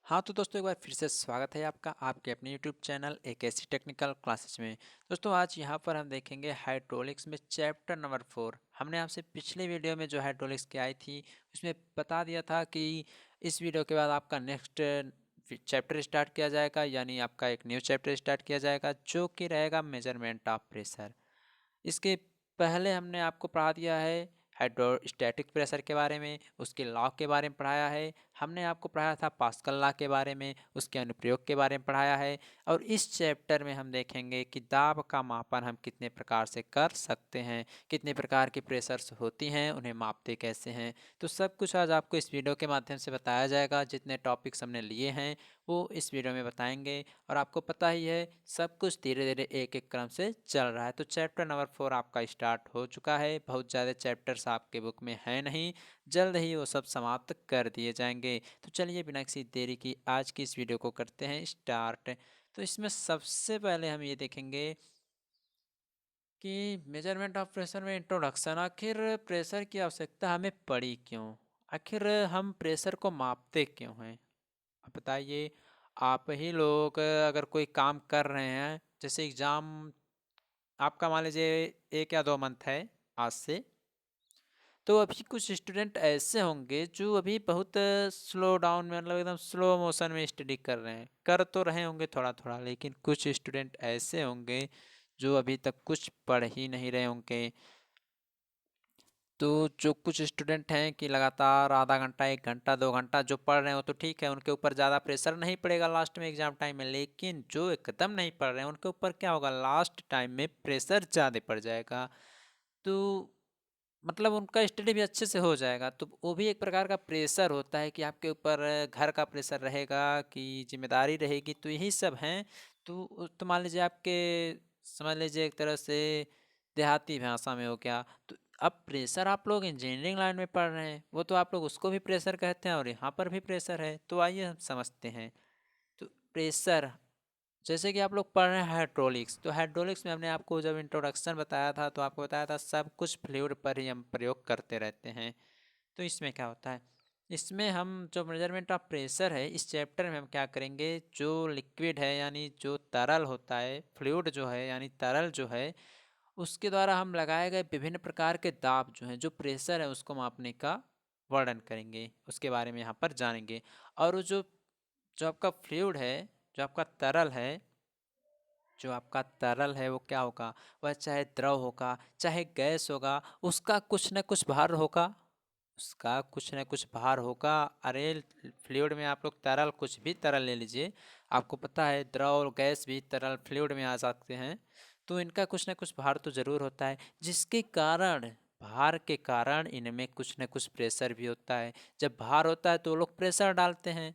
हाँ तो दोस्तों, एक बार फिर से स्वागत है आपका आपके अपने यूट्यूब चैनल एक ऐसी टेक्निकल क्लासेस में। दोस्तों, आज यहाँ पर हम देखेंगे हाइड्रोलिक्स में चैप्टर नंबर 4। हमने आपसे पिछले वीडियो में जो हाइड्रोलिक्स की आई थी उसमें बता दिया था कि इस वीडियो के बाद आपका नेक्स्ट चैप्टर स्टार्ट किया जाएगा, यानी आपका एक न्यू चैप्टर स्टार्ट किया जाएगा जो कि रहेगा मेजरमेंट ऑफ प्रेशर। इसके पहले हमने आपको पढ़ा दिया है हाइड्रोस्टैटिक प्रेशर के बारे में, उसके लॉ के बारे में पढ़ाया है। हमने आपको पढ़ाया था पास्कल लॉ के बारे में, उसके अनुप्रयोग के बारे में पढ़ाया है। और इस चैप्टर में हम देखेंगे कि दाब का मापन हम कितने प्रकार से कर सकते हैं, कितने प्रकार की प्रेशर्स होती हैं, उन्हें मापते कैसे हैं। तो सब कुछ आज आपको इस वीडियो के माध्यम से बताया जाएगा। जितने टॉपिक्स हमने लिए हैं वो इस वीडियो में बताएंगे। और आपको पता ही है सब कुछ धीरे धीरे एक एक क्रम से चल रहा है। तो चैप्टर नंबर 4 आपका स्टार्ट हो चुका है। बहुत ज़्यादा चैप्टर्स आपके बुक में हैं नहीं, जल्द ही वो सब समाप्त कर दिए जाएंगे। तो चलिए बिना किसी देरी की आज की इस वीडियो को करते हैं स्टार्ट। तो इसमें सबसे पहले हम ये देखेंगे कि मेजरमेंट ऑफ प्रेशर में इंट्रोडक्शन, आखिर प्रेशर की आवश्यकता हमें पड़ी क्यों, आखिर हम प्रेशर को मापते क्यों हैं। आप बताइए। आप ही लोग अगर कोई काम कर रहे हैं, जैसे एग्ज़ाम आपका मान लीजिए 1 या 2 मंथ है आज से, तो अभी कुछ स्टूडेंट ऐसे होंगे जो अभी बहुत स्लो डाउन में, मतलब एकदम स्लो मोशन में स्टडी कर रहे हैं। कर तो रहे होंगे थोड़ा थोड़ा, लेकिन कुछ स्टूडेंट ऐसे होंगे जो अभी तक कुछ पढ़ ही नहीं रहे होंगे। तो जो कुछ स्टूडेंट हैं कि लगातार आधा घंटा 1 घंटा 2 घंटा जो पढ़ रहे हो तो ठीक है, उनके ऊपर ज़्यादा प्रेशर नहीं पड़ेगा लास्ट में एग्जाम टाइम में। लेकिन जो एकदम नहीं पढ़ रहे हैं उनके ऊपर क्या होगा, लास्ट टाइम में प्रेशर ज़्यादा पड़ जाएगा। तो मतलब उनका स्टडी भी अच्छे से हो जाएगा। तो वो भी एक प्रकार का प्रेशर होता है कि आपके ऊपर घर का प्रेशर रहेगा कि जिम्मेदारी रहेगी, तो यही सब हैं। तो मान लीजिए आपके, समझ लीजिए एक तरह से देहाती भाषा में हो गया। तो अब प्रेशर आप लोग इंजीनियरिंग लाइन में पढ़ रहे हैं, वो तो आप लोग उसको भी प्रेशर कहते हैं और यहाँ पर भी प्रेशर है। तो आइए हम समझते हैं। तो प्रेशर, जैसे कि आप लोग पढ़ रहे हैं हाइड्रोलिक्स, तो हाइड्रोलिक्स में हमने आपको जब इंट्रोडक्शन बताया था तो आपको बताया था सब कुछ फ्लूइड पर ही हम प्रयोग करते रहते हैं। तो इसमें क्या होता है, इसमें हम जो मेजरमेंट ऑफ प्रेशर है इस चैप्टर में हम क्या करेंगे, जो लिक्विड है यानी जो तरल होता है, फ्लूइड जो है यानी तरल जो है, उसके द्वारा हम लगाए गए विभिन्न प्रकार के दाब जो हैं, जो प्रेशर है उसको मापने का वर्णन करेंगे, उसके बारे में यहाँ पर जानेंगे। और वो जो जो आपका फ्लूइड है, जो आपका तरल है, जो आपका तरल है वो क्या होगा, वह चाहे द्रव होगा चाहे गैस होगा, उसका कुछ न कुछ भार होगा, उसका कुछ न कुछ भार होगा। अरे फ्लूइड में आप लोग तरल, कुछ भी तरल ले लीजिए, आपको पता है द्रव और गैस भी तरल फ्लूइड में आ सकते हैं। तो इनका कुछ न कुछ भार तो ज़रूर होता है, जिसके कारण, भार के कारण इनमें कुछ न कुछ प्रेशर भी होता है। जब भार होता है तो वो लोग प्रेशर डालते हैं,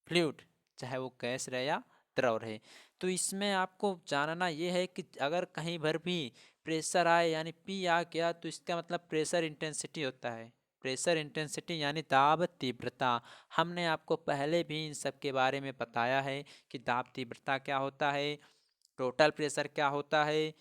फ्लूइड चाहे वो गैस रहे या द्रव रहे। तो इसमें आपको जानना ये है कि अगर कहीं भर भी प्रेशर आए यानी पी आ गया तो इसका मतलब प्रेशर इंटेंसिटी होता है। प्रेशर इंटेंसिटी यानी दाब तीव्रता। हमने आपको पहले भी इन सब के बारे में बताया है कि दाब तीव्रता क्या होता है, टोटल प्रेशर क्या होता है,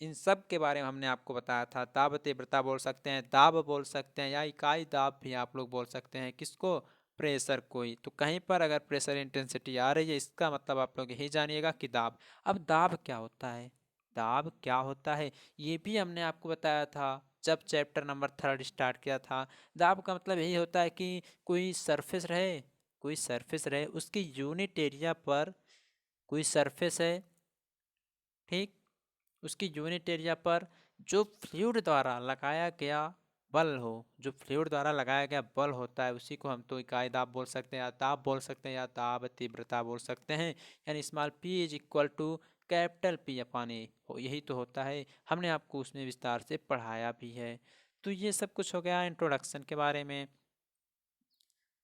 इन सब के बारे में हमने आपको बताया था। दाब तीव्रता बोल सकते हैं, दाब बोल सकते हैं, या इकाई दाब भी आप लोग बोल सकते हैं। किसको, प्रेशर को ही। तो कहीं पर अगर प्रेशर इंटेंसिटी आ रही है इसका मतलब आप लोग यही जानिएगा कि दाब। अब दाब क्या होता है, दाब क्या होता है ये भी हमने आपको बताया था जब चैप्टर नंबर 3 स्टार्ट किया था। दाब का मतलब यही होता है कि कोई सरफेस रहे, कोई सरफेस रहे उसकी यूनिट एरिया पर, कोई सरफेस है, ठीक, उसकी यूनिट एरिया पर जो फ्लूइड द्वारा लगाया गया बल हो, जो फ्लूइड द्वारा लगाया गया बल होता है उसी को हम तो इकाई दाब बोल सकते हैं, या दाब बोल सकते हैं, या दाब तीव्रता बोल सकते हैं। यानी small P is equal to capital P upon A, यही तो होता है। हमने आपको उसमें विस्तार से पढ़ाया भी है। तो ये सब कुछ हो गया इंट्रोडक्शन के बारे में।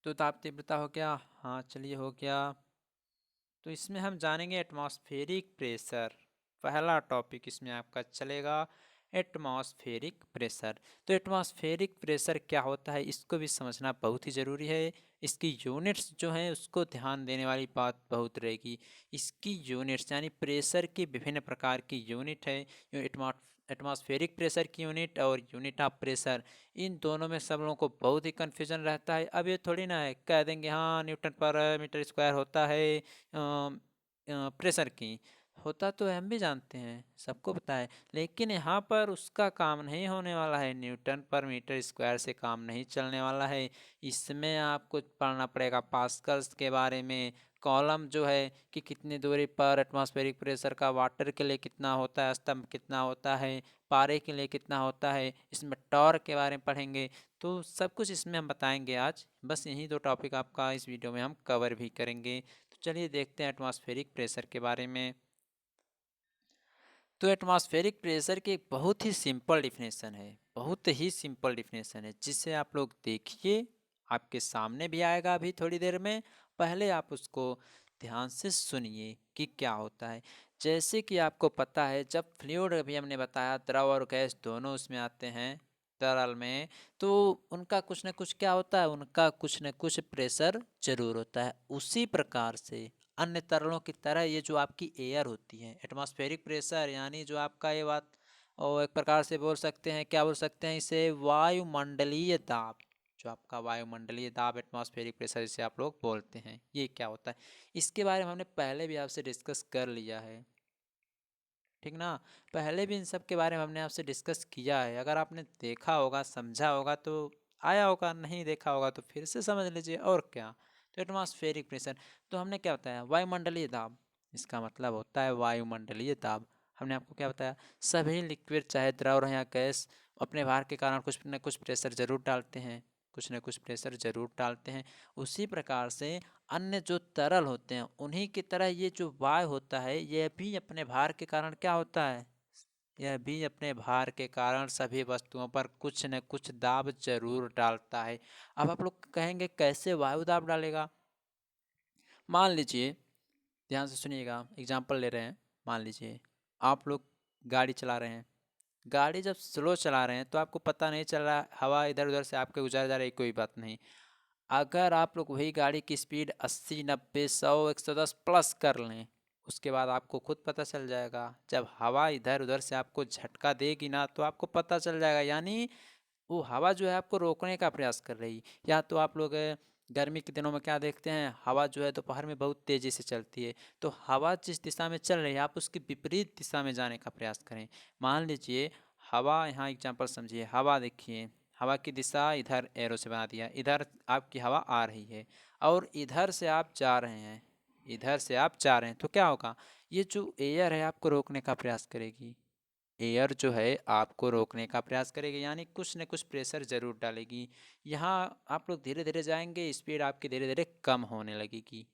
तो दाब तीव्रता हो गया, हाँ चलिए हो गया। तो इसमें हम जानेंगे एटमॉस्फेरिक प्रेशर। पहला टॉपिक इसमें आपका चलेगा एटमॉस्फेरिक प्रेशर। तो एटमॉस्फेरिक प्रेशर क्या होता है इसको भी समझना बहुत ही ज़रूरी है। इसकी यूनिट्स जो हैं उसको ध्यान देने वाली बात बहुत रहेगी। इसकी यूनिट्स यानी प्रेशर की विभिन्न प्रकार की यूनिट है। एटमॉस्फेरिक प्रेशर की यूनिट और यूनिट ऑफ प्रेशर, इन दोनों में सब लोगों को बहुत ही कन्फ्यूजन रहता है। अब ये थोड़ी ना है कह देंगे हाँ न्यूटन पर मीटर स्क्वायर होता है प्रेशर की, होता तो हम भी जानते हैं, सबको पता है, लेकिन यहाँ पर उसका काम नहीं होने वाला है, न्यूटन पर मीटर स्क्वायर से काम नहीं चलने वाला है। इसमें आपको पढ़ना पड़ेगा पास्कल्स के बारे में, कॉलम जो है कि कितनी दूरी पर एटमॉस्फेरिक प्रेशर का वाटर के लिए कितना होता है, स्तंभ कितना होता है, पारे के लिए कितना होता है, इसमें टॉर्क के बारे में पढ़ेंगे। तो सब कुछ इसमें हम बताएंगे आज, बस यही दो टॉपिक आपका इस वीडियो में हम कवर भी करेंगे। तो चलिए देखते हैं एटमॉस्फेरिक प्रेशर के बारे में। तो एटमॉस्फेरिक प्रेशर की एक बहुत ही सिंपल डिफिनेशन है, बहुत ही सिंपल डिफिनेशन है, जिसे आप लोग देखिए, आपके सामने भी आएगा अभी थोड़ी देर में, पहले आप उसको ध्यान से सुनिए कि क्या होता है। जैसे कि आपको पता है जब फ्लूइड, अभी हमने बताया द्रव और गैस दोनों उसमें आते हैं तरल में, तो उनका कुछ न कुछ क्या होता है, उनका कुछ न कुछ प्रेशर जरूर होता है। उसी प्रकार से अन्य तरलों की तरह ये जो आपकी एयर होती है, एटमॉस्फेरिक प्रेशर यानी जो आपका ये बात, और एक प्रकार से बोल सकते हैं, क्या बोल सकते हैं इसे, वायुमंडलीय दाब। जो आपका वायुमंडलीय दाब एटमॉस्फेरिक प्रेशर जिसे आप लोग बोलते हैं, ये क्या होता है, इसके बारे में हमने पहले भी आपसे डिस्कस कर लिया है, ठीक ना। पहले भी इन सब के बारे में हमने आपसे डिस्कस किया है, अगर आपने देखा होगा समझा होगा तो आया होगा, नहीं देखा होगा तो फिर से समझ लीजिए और क्या। तो एटमॉस्फेरिक प्रेशर, तो हमने क्या बताया, वायुमंडलीय दाब, इसका मतलब होता है वायुमंडलीय दाब। हमने आपको क्या बताया, सभी लिक्विड चाहे द्रव रहे या गैस अपने भार के कारण कुछ न कुछ प्रेशर जरूर डालते हैं, कुछ न कुछ प्रेशर जरूर डालते हैं। उसी प्रकार से अन्य जो तरल होते हैं उन्हीं की तरह ये जो वायु होता है, यह भी अपने भार के कारण क्या होता है, यह भी अपने भार के कारण सभी वस्तुओं पर कुछ न कुछ दाब जरूर डालता है। अब आप लोग कहेंगे कैसे वायु दाब डालेगा। मान लीजिए, ध्यान से सुनिएगा, एग्जाम्पल ले रहे हैं। मान लीजिए आप लोग गाड़ी चला रहे हैं, गाड़ी जब स्लो चला रहे हैं तो आपको पता नहीं चल रहा, हवा इधर उधर से आपके गुजर जा रही, कोई बात नहीं। अगर आप लोग वही गाड़ी की स्पीड 80 90 100 110 प्लस कर लें, उसके बाद आपको खुद पता चल जाएगा, जब हवा इधर उधर से आपको झटका देगी ना तो आपको पता चल जाएगा, यानी वो हवा जो है आपको रोकने का प्रयास कर रही। या तो आप लोग गर्मी के दिनों में क्या देखते हैं, हवा जो है दोपहर में बहुत तेज़ी से चलती है, तो हवा जिस दिशा में चल रही है आप उसकी विपरीत दिशा में जाने का प्रयास करें। मान लीजिए हवा, यहाँ एग्जांपल समझिए, हवा देखिए, हवा की दिशा इधर एरो से बना दिया, इधर आपकी हवा आ रही है और इधर से आप जा रहे हैं, इधर से आप जा रहे हैं, तो क्या होगा, ये जो एयर है आपको रोकने का प्रयास करेगी, एयर जो है आपको रोकने का प्रयास करेगी, यानी कुछ न कुछ प्रेशर जरूर डालेगी। यहाँ आप लोग धीरे धीरे जाएंगे, स्पीड आपकी धीरे धीरे कम होने लगेगी,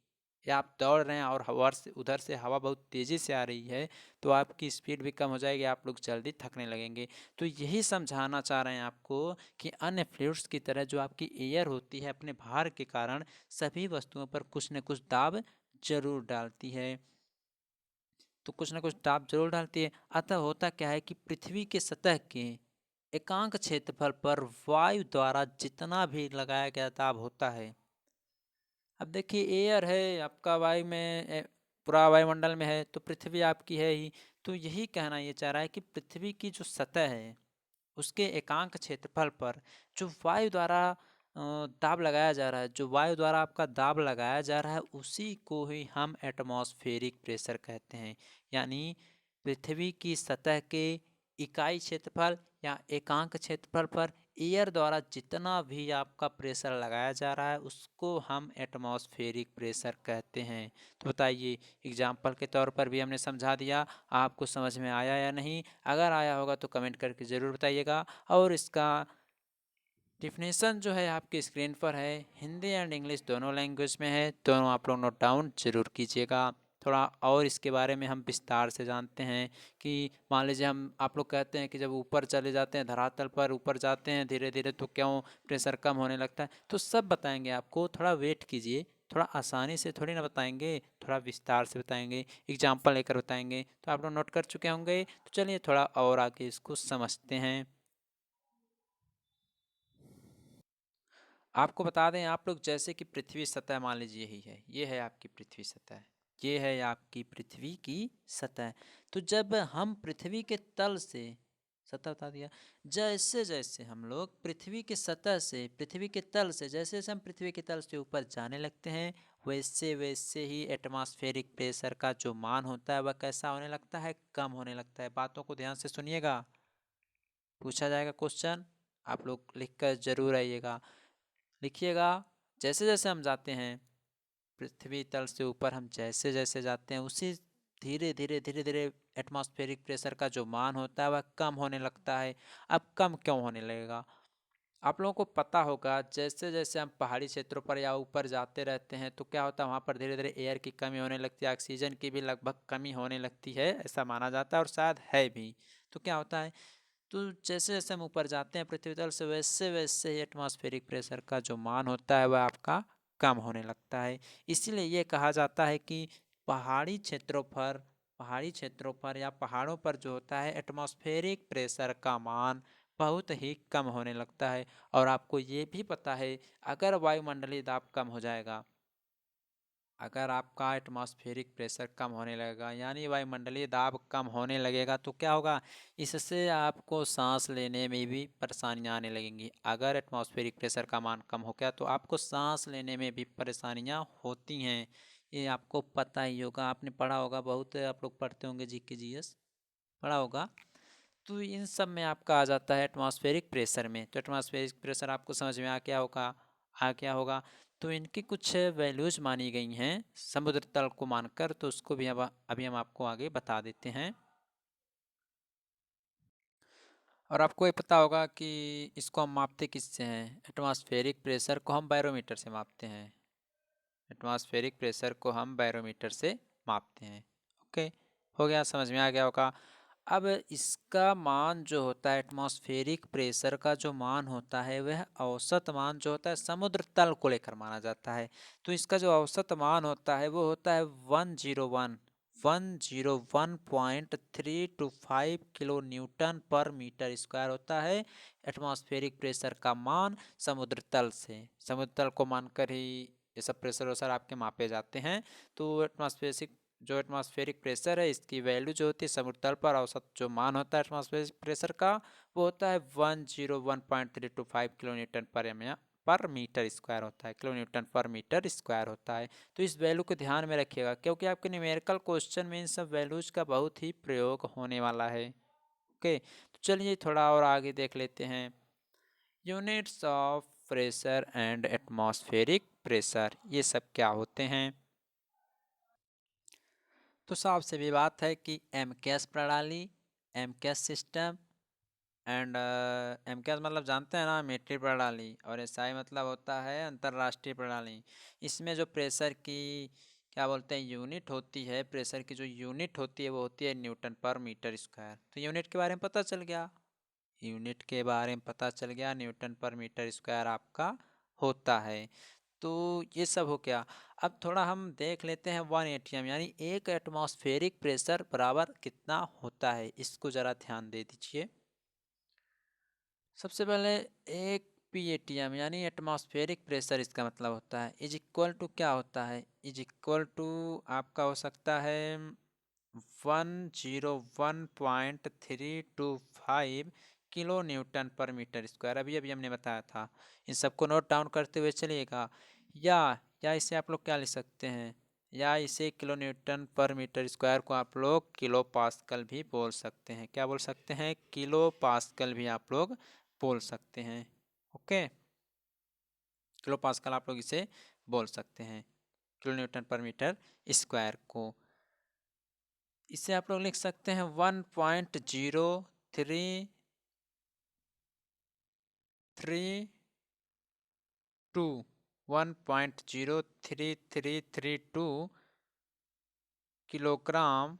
या आप दौड़ रहे हैं और हवा से उधर से हवा बहुत तेज़ी से आ रही है तो आपकी स्पीड भी कम हो जाएगी, आप लोग जल्दी थकने लगेंगे। तो यही समझाना चाह रहे हैं आपको कि अन्य फ्लूइड्स की तरह जो आपकी एयर होती है अपने भार के कारण सभी वस्तुओं पर कुछ न कुछ दाब जरूर डालती है, तो कुछ ना कुछ दाब जरूर डालती है। अतः होता क्या है कि पृथ्वी के सतह के एकांक क्षेत्रफल पर वायु द्वारा जितना भी लगाया गया दाब होता है, अब देखिए एयर है आपका वायु में पूरा वायुमंडल में है, तो पृथ्वी आपकी है ही, तो यही कहना ये चाह रहा है कि पृथ्वी की जो सतह है उसके एकांक क्षेत्रफल पर जो वायु द्वारा दाब लगाया जा रहा है, जो वायु द्वारा आपका दाब लगाया जा रहा है, उसी को ही हम एटमॉस्फेरिक प्रेशर कहते हैं। यानी पृथ्वी की सतह के इकाई क्षेत्रफल या एकांक क्षेत्रफल पर एयर द्वारा जितना भी आपका प्रेशर लगाया जा रहा है उसको हम एटमॉस्फेरिक प्रेशर कहते हैं। तो बताइए, एग्जाम्पल के तौर पर भी हमने समझा दिया, आपको समझ में आया या नहीं, अगर आया होगा तो कमेंट करके ज़रूर बताइएगा। और इसका डिफिनेशन जो है आपकी स्क्रीन पर है, हिंदी एंड इंग्लिश दोनों लैंग्वेज में है, दोनों आप लोग नोट डाउन जरूर कीजिएगा। थोड़ा और इसके बारे में हम विस्तार से जानते हैं कि मान लीजिए हम आप लोग कहते हैं कि जब ऊपर चले जाते हैं, धरातल पर ऊपर जाते हैं धीरे धीरे, तो क्यों प्रेशर कम होने लगता है, तो सब बताएंगे आपको, थोड़ा वेट कीजिए, थोड़ा आसानी से थोड़ी ना बताएंगे, थोड़ा विस्तार से बताएंगे, एग्जाम्पल लेकर बताएंगे। तो आप लोग नोट कर चुके होंगे, तो चलिए थोड़ा और आगे इसको समझते हैं। आपको बता दें, आप लोग जैसे कि पृथ्वी सतह मान लीजिए यही है, ये है आपकी पृथ्वी सतह, ये है आपकी पृथ्वी की सतह। तो जब हम पृथ्वी के तल से सतह बता दिया। जैसे जैसे हम लोग पृथ्वी की सतह से, पृथ्वी के तल से, जैसे जैसे हम पृथ्वी के तल से ऊपर जाने लगते हैं, वैसे वैसे ही एटमॉस्फेरिक प्रेशर का जो मान होता है वह कैसा होने लगता है, कम होने लगता है। बातों को ध्यान से सुनिएगा, पूछा जाएगा क्वेश्चन, आप लोग लिख कर जरूर आइएगा। लिखिएगा, जैसे जैसे हम जाते हैं पृथ्वी तल से ऊपर, हम जैसे जैसे जाते हैं उसी धीरे धीरे धीरे धीरे एटमॉस्फेरिक प्रेशर का जो मान होता है वह कम होने लगता है। अब कम क्यों होने लगेगा? आप लोगों को पता होगा, जैसे जैसे हम पहाड़ी क्षेत्रों पर या ऊपर जाते रहते हैं तो क्या होता है, वहाँ पर धीरे धीरे एयर की कमी होने लगती है, ऑक्सीजन की भी लगभग कमी होने लगती है, ऐसा माना जाता है और शायद है भी। तो क्या होता है, तो जैसे जैसे हम ऊपर जाते हैं पृथ्वी तल से, वैसे वैसे ही एटमॉस्फेरिक प्रेशर का जो मान होता है वह आपका कम होने लगता है। इसीलिए ये कहा जाता है कि पहाड़ी क्षेत्रों पर या पहाड़ों पर जो होता है एटमॉस्फेरिक प्रेशर का मान बहुत ही कम होने लगता है। और आपको ये भी पता है, अगर वायुमंडलीय दाब कम हो जाएगा, अगर आपका एटमॉस्फेरिक प्रेशर कम होने लगेगा यानी वायुमंडलीय दाब कम होने लगेगा, तो क्या होगा, इससे आपको सांस लेने में भी परेशानियां आने लगेंगी। अगर एटमॉस्फेरिक प्रेशर का मान कम हो गया तो आपको सांस लेने में भी परेशानियां होती हैं। ये आपको पता ही होगा, आपने पढ़ा होगा, बहुत आप लोग पढ़ते होंगे, जीके जीएस पढ़ा होगा। तो इन सब में आपका आ जाता है एटमॉस्फेरिक प्रेशर में। तो एटमॉस्फेरिक प्रेशर आपको समझ में आ क्या होगा। तो इनकी कुछ वैल्यूज मानी गई हैं समुद्र तल को मानकर, तो उसको भी अब अभी हम आपको आगे बता देते हैं। और आपको ये पता होगा कि इसको हम मापते किससे हैं, एटमॉस्फेरिक प्रेशर को हम बैरोमीटर से मापते हैं। एटमॉस्फेरिक प्रेशर को हम बैरोमीटर से मापते हैं। ओके, हो गया, समझ में आ गया होगा। अब इसका मान जो होता है, एटमॉस्फेरिक प्रेशर का जो मान होता है वह औसत मान जो होता है समुद्र तल को लेकर माना जाता है। तो इसका जो औसत मान होता है वो होता है 101.325 किलो न्यूटन पर मीटर स्क्वायर होता है एटमॉस्फेरिक प्रेशर का मान समुद्र तल से। समुद्र तल को मानकर ही ये सब प्रेशर वैसर आपके मापे जाते हैं। तो एटमॉस्फेरिक प्रेशर है, इसकी वैल्यू जो होती है समुद्र तल पर औसत जो मान होता है एटमॉस्फेरिक प्रेशर का, वो होता है 101.325 किलो न्यूटन पर मीटर स्क्वायर होता है, किलो न्यूटन पर मीटर स्क्वायर होता है। तो इस वैल्यू को ध्यान में रखिएगा, क्योंकि आपके न्यूमेरिकल क्वेश्चन में इन सब वैल्यूज का बहुत ही प्रयोग होने वाला है। ओके, तो चलिए थोड़ा और आगे देख लेते हैं। Units of pressure and atmospheric pressure, ये सब क्या होते हैं। तो साफ सी भी बात है कि एमकेएस प्रणाली, एमकेएस सिस्टम एंड एमकेएस मतलब जानते हैं ना, मीट्रिक प्रणाली, और एसआई मतलब होता है अंतर्राष्ट्रीय प्रणाली। इसमें जो प्रेशर की क्या बोलते हैं यूनिट होती है, प्रेशर की जो यूनिट होती है वो होती है न्यूटन पर मीटर स्क्वायर। तो यूनिट के बारे में पता चल गया, यूनिट के बारे में पता चल गया, न्यूटन पर मीटर स्क्वायर आपका होता है। तो ये सब हो गया। अब थोड़ा हम देख लेते हैं 1 एटीएम यानी एक एटमॉस्फेरिक प्रेशर बराबर कितना होता है, इसको ज़रा ध्यान दे दीजिए। सबसे पहले एक पीएटीएम यानी एटमॉस्फेरिक प्रेशर, इसका मतलब होता है इज इक्वल टू, क्या होता है, इज इक्वल टू आपका हो सकता है 101.325 किलो न्यूटन पर मीटर स्क्वायर। अभी अभी हमने बताया था, इन सबको नोट डाउन करते हुए चलिएगा। या या इसे आप लोग क्या लिख सकते हैं, या इसे किलो न्यूटन पर मीटर स्क्वायर को आप लोग किलो पास्कल भी बोल सकते हैं। क्या बोल सकते हैं, किलो पास्कल भी आप लोग बोल सकते हैं। ओके, किलो पास्कल आप लोग इसे बोल सकते हैं, किलो न्यूटन पर मीटर स्क्वायर को। इसे आप लोग लिख सकते हैं 1.0332 किलोग्राम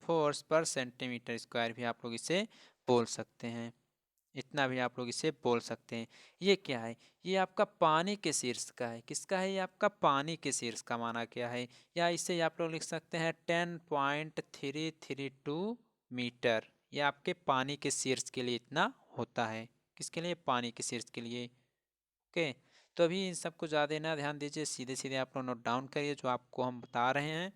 फोर्स पर सेंटीमीटर स्क्वायर भी आप लोग इसे बोल सकते हैं। इतना भी आप लोग इसे बोल सकते हैं। ये क्या है, ये आपका पानी के शीर्ष का है, किसका है, ये आपका पानी के शीर्ष का माना क्या है। या इसे आप लोग लिख सकते हैं 10.332 मीटर, ये आपके पानी के शीर्ष के लिए इतना होता है। किसके लिए, पानी के शीर्ष के लिए। ओके, तो अभी इन सबको ज़्यादा ना ध्यान दीजिए, सीधे सीधे आप लोग नोट डाउन करिए जो आपको हम बता रहे हैं।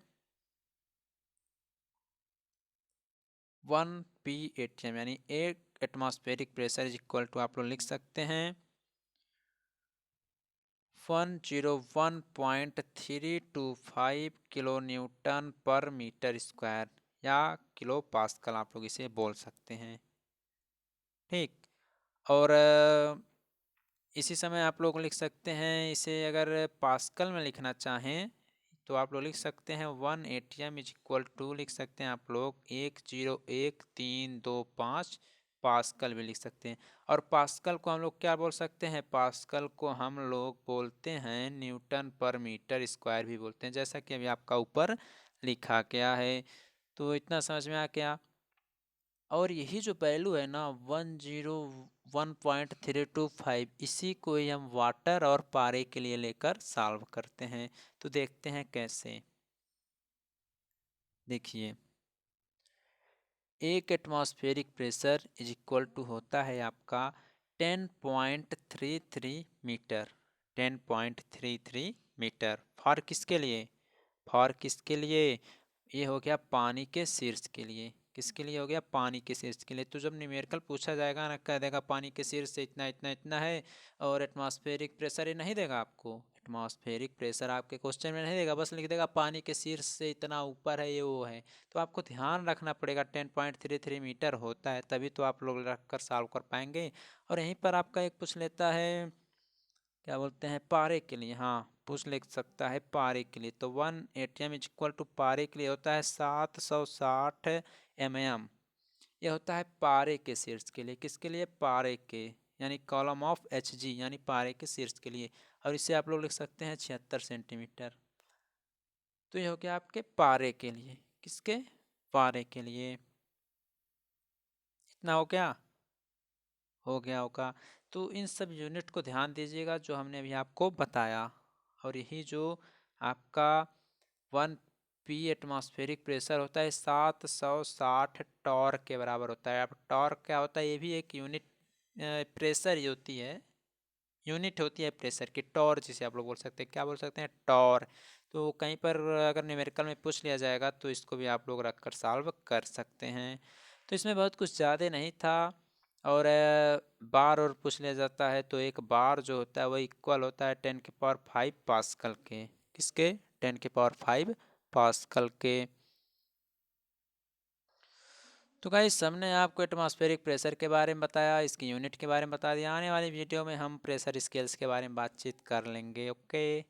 1 PATM यानी 1 atmospheric pressure is equal to आप लोग लिख सकते हैं 101.325 किलो न्यूटन पर मीटर स्क्वायर या किलो पास्कल आप लोग इसे बोल सकते हैं। ठीक। और इसी समय आप लोग लिख सकते हैं इसे अगर पास्कल में लिखना चाहें तो आप लोग लिख सकते हैं 1 ATM इज इक्वल टू लिख सकते हैं आप लोग 101.325 पास्कल भी लिख सकते हैं। और पास्कल को हम लोग क्या बोल सकते हैं, पास्कल को हम लोग बोलते हैं न्यूटन पर मीटर स्क्वायर भी बोलते हैं, जैसा कि अभी आपका ऊपर लिखा गया है। तो इतना समझ में आ गया। और यही जो वैल्यू है ना 101.325 इसी को ही हम वाटर और पारे के लिए लेकर सॉल्व करते हैं। तो देखते हैं कैसे। देखिए, एक atmospheric pressure is equal to होता है आपका 10.33 मीटर। 10.33 मीटर फॉर किसके लिए, फॉर किसके लिए, ये हो गया पानी के शीर्ष के लिए। किसके लिए हो गया, पानी के शीर्ष के लिए। तो जब न्यूमेरिकल पूछा जाएगा ना, कह देगा पानी के शीर्ष से इतना इतना इतना है, और एटमॉस्फेरिक प्रेशर ये नहीं देगा आपको। एटमॉस्फेरिक प्रेशर आपके क्वेश्चन में नहीं देगा, बस लिख देगा पानी के शीर्ष से इतना ऊपर है, ये वो है। तो आपको ध्यान रखना पड़ेगा 10.33 मीटर होता है, तभी तो आप लोग रख कर सॉल्व कर पाएंगे। और यहीं पर आपका एक पूछ लेता है क्या बोलते हैं पारे के लिए, हाँ पूछ लिख सकता है पारे के लिए। तो 1 ATM इज इक्वल टू पारे के लिए होता है 760 mm। यह होता है पारे के शीर्ष के लिए। किसके लिए, पारे के, यानी कॉलम ऑफ HG यानी पारे के शीर्ष के लिए। और इसे आप लोग लिख सकते हैं 76 सेंटीमीटर। तो यह हो गया आपके पारे के लिए। किसके, पारे के लिए। इतना हो गया, हो गया होगा। तो इन सब यूनिट को ध्यान दीजिएगा जो हमने अभी आपको बताया। और यही जो आपका 1 P एटमॉस्फेरिक प्रेशर होता है 760 टॉर्क के बराबर होता है। अब टॉर्क क्या होता है, ये भी एक यूनिट प्रेशर ही होती है, यूनिट होती है प्रेशर की। टॉर जिसे आप लोग बोल सकते हैं, क्या बोल सकते हैं, टॉर। तो कहीं पर अगर न्यूमेरिकल में पूछ लिया जाएगा तो इसको भी आप लोग रख कर सॉल्व कर सकते हैं। तो इसमें बहुत कुछ ज़्यादा नहीं था। और बार और पूछ लिया जाता है तो एक बार जो होता है वो इक्वल होता है 10⁵ पास्कल के। किसके, 10⁵ पास्कल के। तो गाइस हमने आपको एटमॉस्फेरिक प्रेशर के बारे में बताया, इसकी यूनिट के बारे में बता दिया। आने वाली वीडियो में हम प्रेशर स्केल्स के बारे में बातचीत कर लेंगे। ओके।